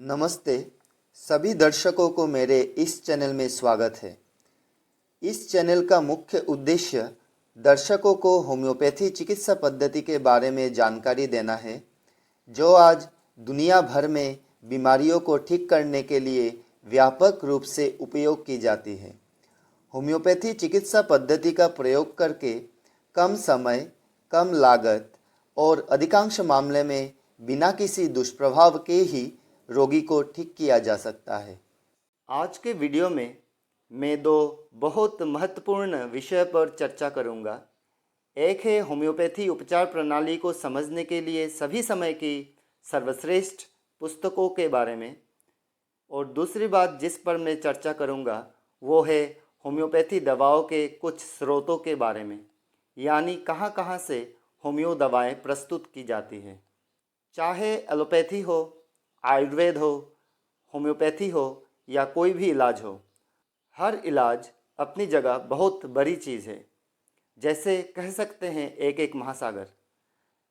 नमस्ते। सभी दर्शकों को मेरे इस चैनल में स्वागत है। इस चैनल का मुख्य उद्देश्य दर्शकों को होम्योपैथी चिकित्सा पद्धति के बारे में जानकारी देना है, जो आज दुनिया भर में बीमारियों को ठीक करने के लिए व्यापक रूप से उपयोग की जाती है। होम्योपैथी चिकित्सा पद्धति का प्रयोग करके कम समय, कम लागत और अधिकांश मामले में बिना किसी दुष्प्रभाव के ही रोगी को ठीक किया जा सकता है। आज के वीडियो में मैं दो बहुत महत्वपूर्ण विषय पर चर्चा करूंगा। एक है होम्योपैथी उपचार प्रणाली को समझने के लिए सभी समय की सर्वश्रेष्ठ पुस्तकों के बारे में, और दूसरी बात जिस पर मैं चर्चा करूंगा वो है होम्योपैथी दवाओं के कुछ स्रोतों के बारे में, यानी कहाँ से होम्यो दवाएं प्रस्तुत की जाती हैं। चाहे एलोपैथी हो, आयुर्वेद हो, होम्योपैथी हो या कोई भी इलाज हो, हर इलाज अपनी जगह बहुत बड़ी चीज़ है, जैसे कह सकते हैं एक एक महासागर।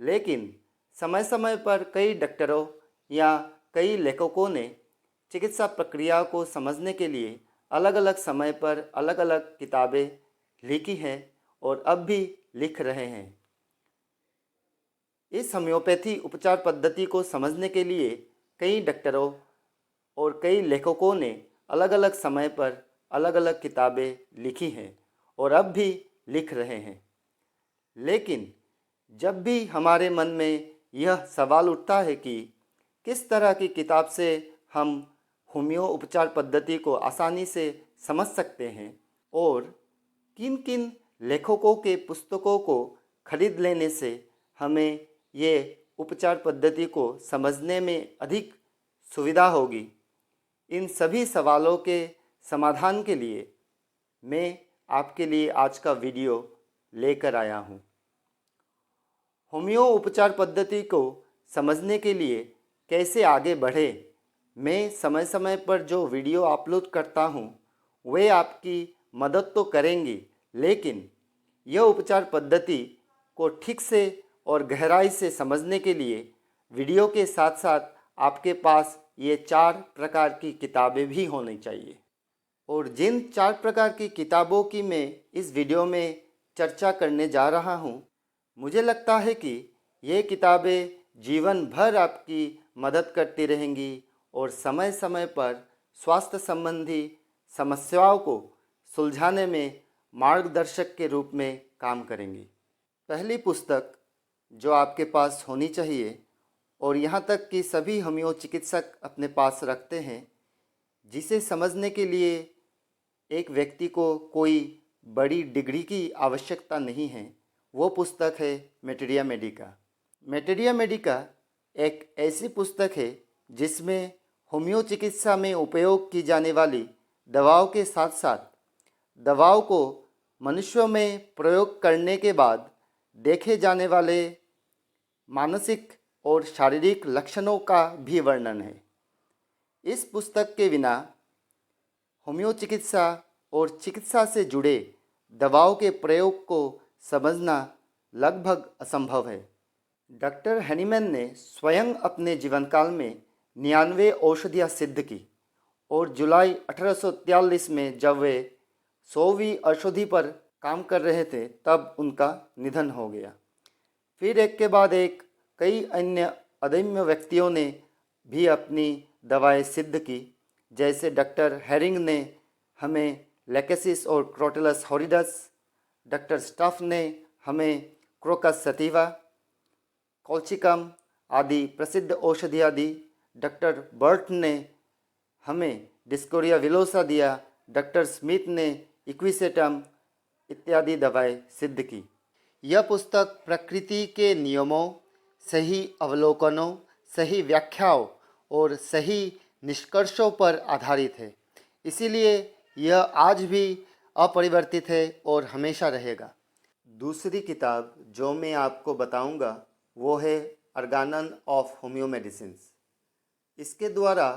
लेकिन समय समय पर कई डॉक्टरों या कई लेखकों ने चिकित्सा प्रक्रिया को समझने के लिए अलग अलग समय पर अलग अलग किताबें लिखी हैं और अब भी लिख रहे हैं। इस होम्योपैथी उपचार पद्धति को समझने के लिए कई डॉक्टरों और कई लेखकों ने अलग अलग समय पर अलग अलग किताबें लिखी हैं और अब भी लिख रहे हैं। लेकिन जब भी हमारे मन में यह सवाल उठता है कि किस तरह की किताब से हम होम्यो उपचार पद्धति को आसानी से समझ सकते हैं और किन किन लेखकों के पुस्तकों को खरीद लेने से हमें ये उपचार पद्धति को समझने में अधिक सुविधा होगी, इन सभी सवालों के समाधान के लिए मैं आपके लिए आज का वीडियो लेकर आया हूँ। होम्यो उपचार पद्धति को समझने के लिए कैसे आगे बढ़े, मैं समय समय पर जो वीडियो अपलोड करता हूँ वे आपकी मदद तो करेंगी, लेकिन यह उपचार पद्धति को ठीक से और गहराई से समझने के लिए वीडियो के साथ साथ आपके पास ये 4 प्रकार की किताबें भी होनी चाहिए। और जिन 4 प्रकार की किताबों की मैं इस वीडियो में चर्चा करने जा रहा हूँ, मुझे लगता है कि ये किताबें जीवन भर आपकी मदद करती रहेंगी और समय समय पर स्वास्थ्य संबंधी समस्याओं को सुलझाने में मार्गदर्शक के रूप में काम करेंगी। पहली पुस्तक जो आपके पास होनी चाहिए और यहाँ तक कि सभी होम्यो चिकित्सक अपने पास रखते हैं, जिसे समझने के लिए एक व्यक्ति को कोई बड़ी डिग्री की आवश्यकता नहीं है, वो पुस्तक है मैटेरिया मेडिका। मैटेरिया मेडिका एक ऐसी पुस्तक है जिसमें होम्यो चिकित्सा में उपयोग की जाने वाली दवाओं के साथ साथ दवाओं को मनुष्यों में प्रयोग करने के बाद देखे जाने वाले मानसिक और शारीरिक लक्षणों का भी वर्णन है। इस पुस्तक के बिना होम्यो चिकित्सा और चिकित्सा से जुड़े दवाओं के प्रयोग को समझना लगभग असंभव है। डॉक्टर हैनीमैन ने स्वयं अपने जीवनकाल में 99 औषधियाँ सिद्ध की और जुलाई 1843 में जब वे 100वीं औषधि पर काम कर रहे थे तब उनका निधन हो गया। फिर एक के बाद एक कई अन्य अदम्य व्यक्तियों ने भी अपनी दवाएं सिद्ध की, जैसे डॉक्टर हेरिंग ने हमें लेकेसिस और क्रोटेलस हॉरिडस, डॉक्टर स्टफ ने हमें क्रोकस सटीवा, कोल्चिकम आदि प्रसिद्ध औषधियाँ दी, डॉक्टर बर्ट ने हमें डिस्कोरिया विलोसा दिया, डॉक्टर स्मिथ ने इक्विसेटम इत्यादि दवाएं सिद्ध की। यह पुस्तक प्रकृति के नियमों, सही अवलोकनों, सही व्याख्याओं और सही निष्कर्षों पर आधारित है, इसीलिए यह आज भी अपरिवर्तित है और हमेशा रहेगा। दूसरी किताब जो मैं आपको बताऊंगा वो है ऑर्गेनन ऑफ होम्यो मेडिसिन्स। इसके द्वारा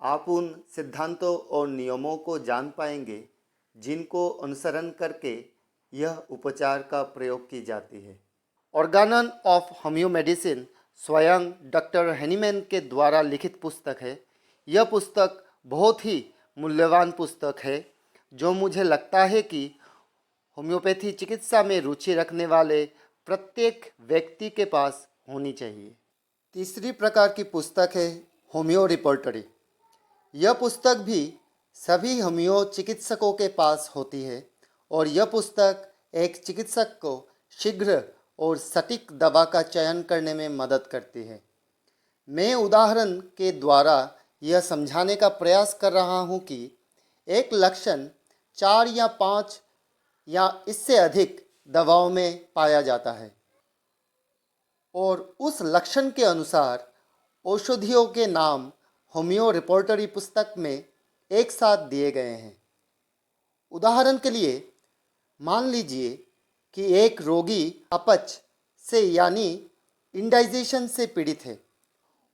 आप उन सिद्धांतों और नियमों को जान पाएंगे जिनको अनुसरण करके यह उपचार का प्रयोग की जाती है। ऑर्गेनन ऑफ होम्यो मेडिसिन स्वयं डॉक्टर हैनीमैन के द्वारा लिखित पुस्तक है। यह पुस्तक बहुत ही मूल्यवान पुस्तक है जो मुझे लगता है कि होम्योपैथी चिकित्सा में रुचि रखने वाले प्रत्येक व्यक्ति के पास होनी चाहिए। तीसरी प्रकार की पुस्तक है होम्यो रिपोर्टरी। यह पुस्तक भी सभी होम्यो चिकित्सकों के पास होती है और यह पुस्तक एक चिकित्सक को शीघ्र और सटीक दवा का चयन करने में मदद करती है। मैं उदाहरण के द्वारा यह समझाने का प्रयास कर रहा हूँ कि एक लक्षण 4 या 5 या इससे अधिक दवाओं में पाया जाता है और उस लक्षण के अनुसार औषधियों के नाम होम्यो रिपोर्टरी पुस्तक में एक साथ दिए गए हैं। उदाहरण के लिए मान लीजिए कि एक रोगी अपच से यानी इंडाइजेशन से पीड़ित है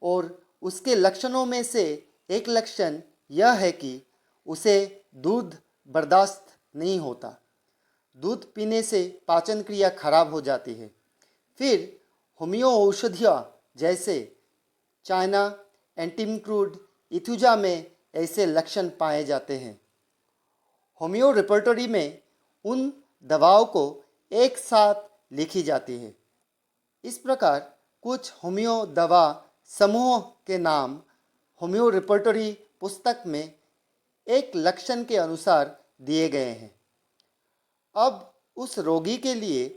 और उसके लक्षणों में से एक लक्षण यह है कि उसे दूध बर्दाश्त नहीं होता। दूध पीने से पाचन क्रिया खराब हो जाती है। फिर होम्यो औषधियाँ जैसे चाइना, एंटीमक्रूड, इथुजा में ऐसे लक्षण पाए जाते हैं। होम्यो रिपोर्टरी में उन दवाओं को एक साथ लिखी जाती है। इस प्रकार कुछ होम्यो दवा समूह के नाम होम्यो रिपोर्टरी पुस्तक में एक लक्षण के अनुसार दिए गए हैं। अब उस रोगी के लिए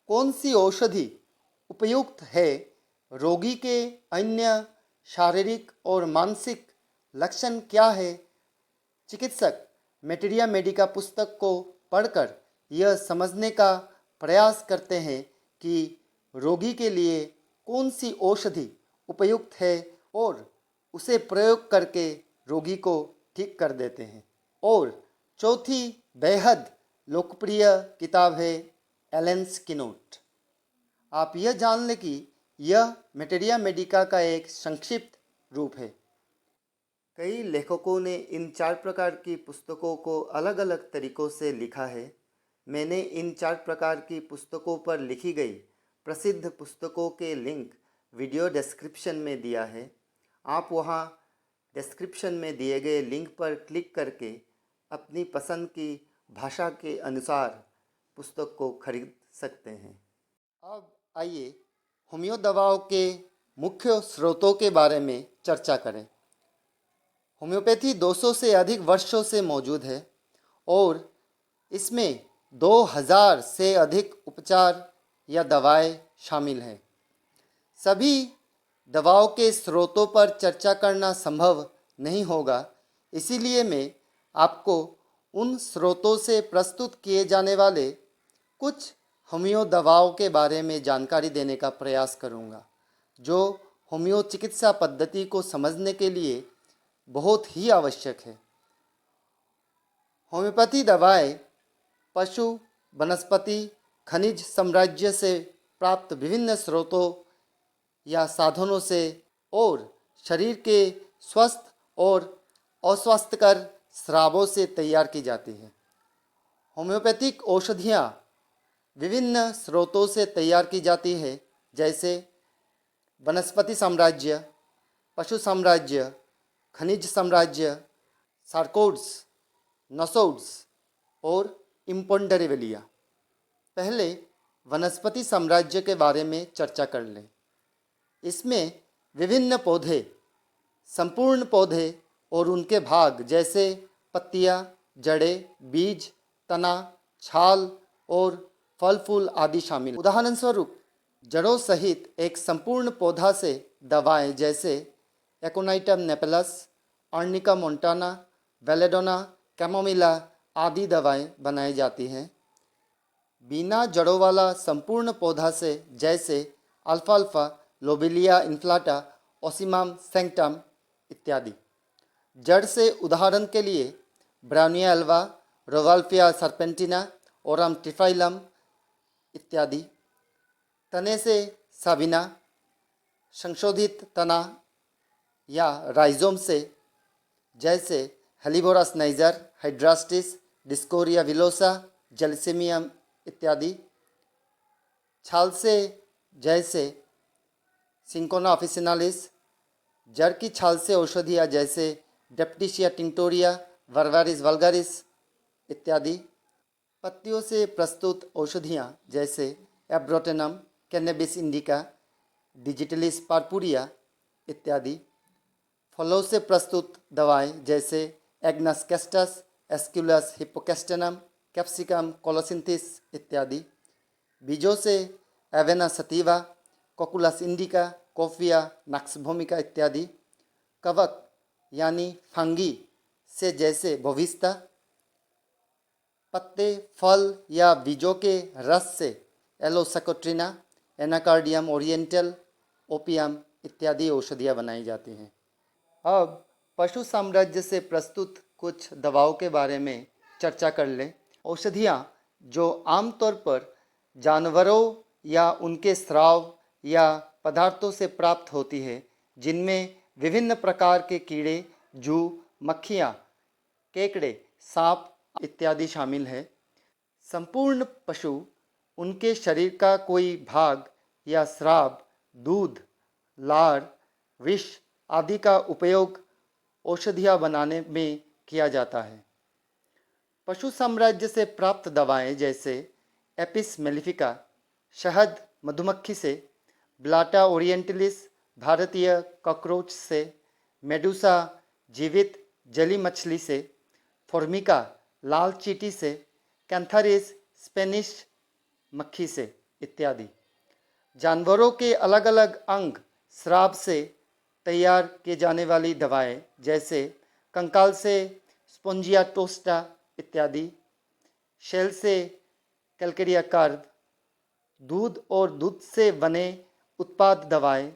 कौन सी औषधि उपयुक्त है, रोगी के अन्य शारीरिक और मानसिक लक्षण क्या है, चिकित्सक मैटेरिया मेडिका पुस्तक को पढ़कर यह समझने का प्रयास करते हैं कि रोगी के लिए कौन सी औषधि उपयुक्त है और उसे प्रयोग करके रोगी को ठीक कर देते हैं। और चौथी बेहद लोकप्रिय किताब है एलन स्किनोट। आप यह जान लें कि यह मैटेरिया मेडिका का एक संक्षिप्त रूप है। कई लेखकों ने इन 4 प्रकार की पुस्तकों को अलग अलग तरीक़ों से लिखा है। मैंने इन 4 प्रकार की पुस्तकों पर लिखी गई प्रसिद्ध पुस्तकों के लिंक वीडियो डिस्क्रिप्शन में दिया है। आप वहां डिस्क्रिप्शन में दिए गए लिंक पर क्लिक करके अपनी पसंद की भाषा के अनुसार पुस्तक को खरीद सकते हैं। अब आइए होम्यो दवाओं के मुख्य स्रोतों के बारे में चर्चा करें। होम्योपैथी 200 से अधिक वर्षों से मौजूद है और इसमें 2000 से अधिक उपचार या दवाएं शामिल हैं। सभी दवाओं के स्रोतों पर चर्चा करना संभव नहीं होगा, इसीलिए मैं आपको उन स्रोतों से प्रस्तुत किए जाने वाले कुछ होम्यो दवाओं के बारे में जानकारी देने का प्रयास करूंगा, जो होम्यो चिकित्सा पद्धति को समझने के लिए बहुत ही आवश्यक है। होम्योपैथी दवाएं पशु, वनस्पति, खनिज साम्राज्य से प्राप्त विभिन्न स्रोतों या साधनों से और शरीर के स्वस्थ और अस्वास्थ्यकर स्रावों से तैयार की जाती है। होम्योपैथिक औषधियाँ विभिन्न स्रोतों से तैयार की जाती है, जैसे वनस्पति साम्राज्य, पशु साम्राज्य, खनिज साम्राज्य, सार्कोड्स, नसोड्स और इम्पोन्डरेविलिया। पहले वनस्पति साम्राज्य के बारे में चर्चा कर लें। इसमें विभिन्न पौधे, संपूर्ण पौधे और उनके भाग जैसे पत्तियां, जड़ें, बीज, तना, छाल और फल फूल आदि शामिल। उदाहरण स्वरूप जड़ों सहित एक संपूर्ण पौधा से दवाएं जैसे एकोनाइटम नेपेलस, आर्निका मोंटाना, वेलेडोना, कैमोमिला आदि दवाएं बनाई जाती हैं। बिना जड़ों वाला संपूर्ण पौधा से जैसे अल्फाल्फा, लोबेलिया इन्फ्लाटा, ओसिमाम सैंक्टम इत्यादि। जड़ से उदाहरण के लिए ब्राउनिया एल्वा, रोवाल्फिया सर्पेंटिना, ओरम ट्रिफाइलम इत्यादि। तने से साबिना, संशोधित तना या राइजोम से जैसे हेलिबोरस नाइजर, हाइड्रास्टिस, डिस्कोरिया विलोसा, जेलिसिमियम इत्यादि। छाल से जैसे सिंकोना ऑफिसिनालिस, जड़ की छाल से औषधियाँ जैसे डेप्टिशिया टिंक्टोरिया, वर्वारिस वल्गारिस इत्यादि। पत्तियों से प्रस्तुत औषधियाँ जैसे एब्रोटेनम, कैनेबिस इंडिका, डिजिटलिस पार्पुरिया इत्यादि। फलों से प्रस्तुत दवाएं जैसे एग्नस कैस्टस, एस्क्युलस हिप्पोकैस्टेनम, कैप्सिकम कोलोसिंथिस इत्यादि। बीजों से एवेना सतीवा, कोकुलस इंडिका, कोफिया नक्सभूमिका इत्यादि। कवक यानी फंगी से जैसे बोविस्ता। पत्ते, फल या बीजों के रस से एलोसेकोट्रिना, एनाकार्डियम ओरिएंटल, ओपियम इत्यादि औषधियाँ बनाई जाती हैं। अब पशु साम्राज्य से प्रस्तुत कुछ दवाओं के बारे में चर्चा कर लें। औषधियाँ जो आमतौर पर जानवरों या उनके स्राव या पदार्थों से प्राप्त होती है, जिनमें विभिन्न प्रकार के कीड़े, जू, मक्खियाँ, केकड़े, सांप इत्यादि शामिल है। संपूर्ण पशु उनके शरीर का कोई भाग या स्राव, दूध, लार, विष आदि का उपयोग औषधियाँ बनाने में किया जाता है। पशु साम्राज्य से प्राप्त दवाएं जैसे एपिस मेलिफिका शहद मधुमक्खी से, ब्लाटा ओरिएंटलिस भारतीय कॉकरोच से, मेडुसा जीवित जली मछली से, फॉर्मिका लाल चींटी से, कैंथारिस स्पेनिश मक्खी से इत्यादि। जानवरों के अलग अलग अंग स्राव से तैयार किए जाने वाली दवाएं जैसे कंकाल से स्पोंजिया टोस्टा इत्यादि, शेल से कैलकेरिया कार्ब, दूध और दूध से बने उत्पाद दवाएं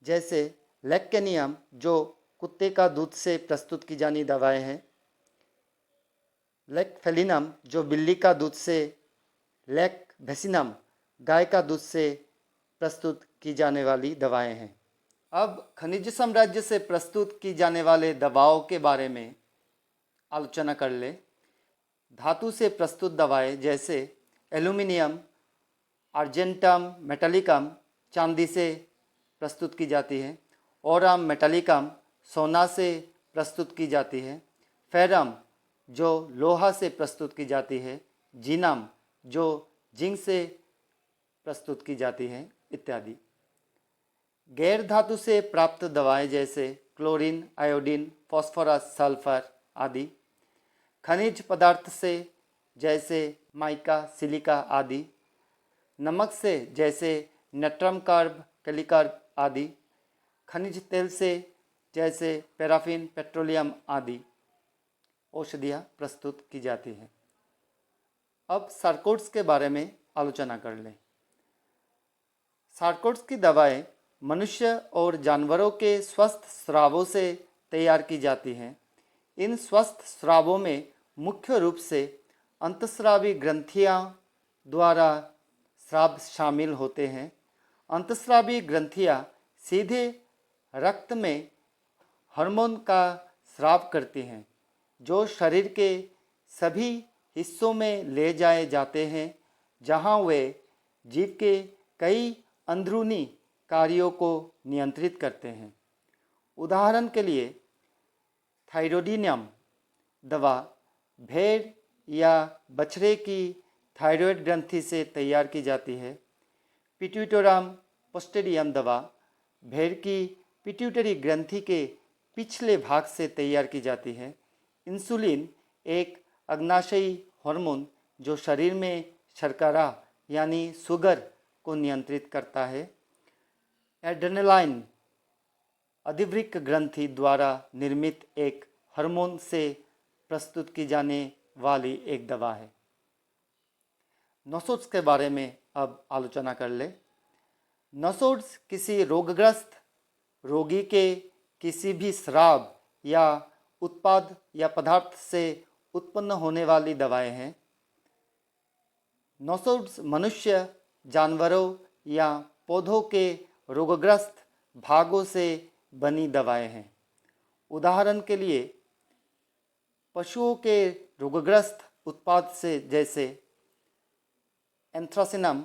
जैसे लेक्केनियम जो कुत्ते का दूध से प्रस्तुत की जानी दवाएं हैं, लेक्फेलिनम जो बिल्ली का दूध से, लेक्वेसिनम गाय का दूध से प्रस्तुत की जाने वाली दवाएं हैं। अब खनिज साम्राज्य से प्रस्तुत की जाने वाले दवाओं के बारे में आलोचना कर ले। धातु से प्रस्तुत दवाएं जैसे एल्यूमिनियम, आर्जेंटम मेटालिकम चांदी से प्रस्तुत की जाती है, ओरम मेटालिकम सोना से प्रस्तुत की जाती है, फेरम जो लोहा से प्रस्तुत की जाती है, जिनम जो जिंक से प्रस्तुत की जाती है इत्यादि। गैर धातु से प्राप्त दवाएं जैसे क्लोरीन, आयोडीन, फास्फोरस, सल्फर आदि। खनिज पदार्थ से जैसे माइका, सिलिका आदि। नमक से जैसे नेट्रम कार्ब, कैलिकार्ब आदि। खनिज तेल से जैसे पैराफिन, पेट्रोलियम आदि औषधियाँ प्रस्तुत की जाती हैं। अब सार्कोड्स के बारे में आलोचना कर लें। सार्कोड्स की दवाएं मनुष्य और जानवरों के स्वस्थ स्रावों से तैयार की जाती हैं। इन स्वस्थ स्रावों में मुख्य रूप से अंतस्रावी ग्रंथियां द्वारा स्राव शामिल होते हैं। अंतस्रावी ग्रंथियां सीधे रक्त में हार्मोन का स्राव करती हैं, जो शरीर के सभी हिस्सों में ले जाए जाते हैं, जहां वे जीव के कई अंदरूनी कार्यों को नियंत्रित करते हैं। उदाहरण के लिए थायरोडिनियम दवा भेड़ या बछड़े की थायराइड ग्रंथि से तैयार की जाती है। पिट्यूटोरम पोस्टेरियम दवा भेड़ की पिट्यूटरी ग्रंथि के पिछले भाग से तैयार की जाती है। इंसुलिन एक अग्नाशयी हार्मोन जो शरीर में शर्करा यानी शुगर को नियंत्रित करता है। एड्रेनालाइन अधिवृक्क ग्रंथि द्वारा निर्मित एक हार्मोन से प्रस्तुत की जाने वाली एक दवा है। नोसोड्स के बारे में अब आलोचना कर ले। नोसोड्स किसी रोगग्रस्त रोगी के किसी भी स्राव या उत्पाद या पदार्थ से उत्पन्न होने वाली दवाएं हैं। नोसोड्स मनुष्य, जानवरों या पौधों के रोगग्रस्त भागों से बनी दवाएं हैं। उदाहरण के लिए पशुओं के रोगग्रस्त उत्पाद से जैसे एंथ्रासिनम,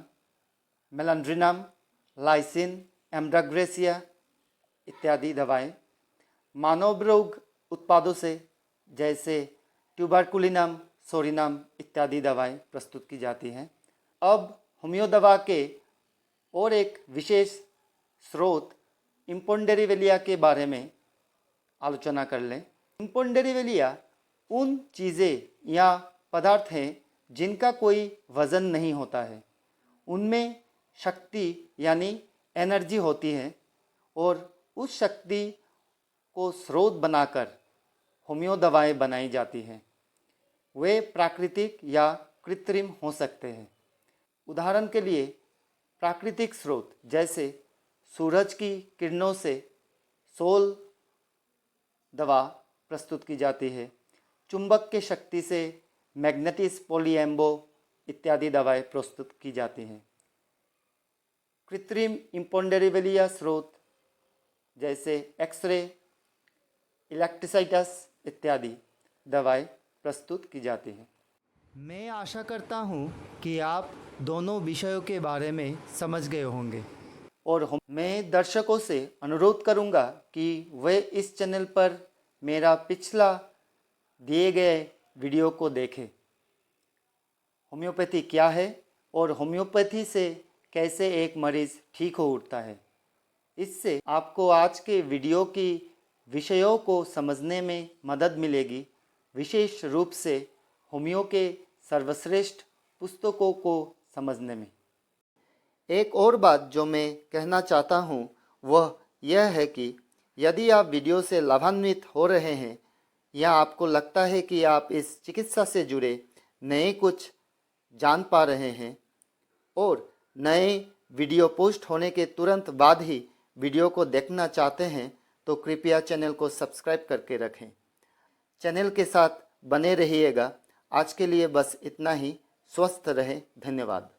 मेलांड्रिनम, लाइसिन, एम्ब्राग्रेसिया, इत्यादि दवाएं मानव रोग उत्पादों से जैसे ट्यूबरकुलिनम, सोरिनम इत्यादि दवाएं प्रस्तुत की जाती हैं। अब होम्यो दवा के और एक विशेष स्रोत इम्पोन्डेरिवेलिया के बारे में आलोचना कर लें। इम्पोन्डेरिवेलिया उन चीज़ें या पदार्थ हैं जिनका कोई वज़न नहीं होता है। उनमें शक्ति यानी एनर्जी होती है और उस शक्ति को स्रोत बनाकर होम्यो दवाएं बनाई जाती हैं। वे प्राकृतिक या कृत्रिम हो सकते हैं। उदाहरण के लिए प्राकृतिक स्रोत जैसे सूरज की किरणों से सोल दवा प्रस्तुत की जाती है। चुंबक के शक्ति से मैग्नेटिस पॉलीएम्बो इत्यादि दवाएं प्रस्तुत की जाती हैं। कृत्रिम इम्पोन्डेरिवेलिया स्रोत जैसे एक्सरे, इलेक्ट्रिसाइटस इत्यादि दवाएं प्रस्तुत की जाती हैं। मैं आशा करता हूँ कि आप दोनों विषयों के बारे में समझ गए होंगे और मैं दर्शकों से अनुरोध करूँगा कि वे इस चैनल पर मेरा पिछला दिए गए वीडियो को देखें। होम्योपैथी क्या है और होम्योपैथी से कैसे एक मरीज़ ठीक हो उठता है। इससे आपको आज के वीडियो की विषयों को समझने में मदद मिलेगी, विशेष रूप से होम्यो के सर्वश्रेष्ठ पुस्तकों को समझने में। एक और बात जो मैं कहना चाहता हूँ वह यह है कि यदि आप वीडियो से लाभान्वित हो रहे हैं या आपको लगता है कि आप इस चिकित्सा से जुड़े नए कुछ जान पा रहे हैं और नए वीडियो पोस्ट होने के तुरंत बाद ही वीडियो को देखना चाहते हैं तो कृपया चैनल को सब्सक्राइब करके रखें। चैनल के साथ बने रहिएगा। आज के लिए बस इतना ही। स्वस्थ रहें। धन्यवाद।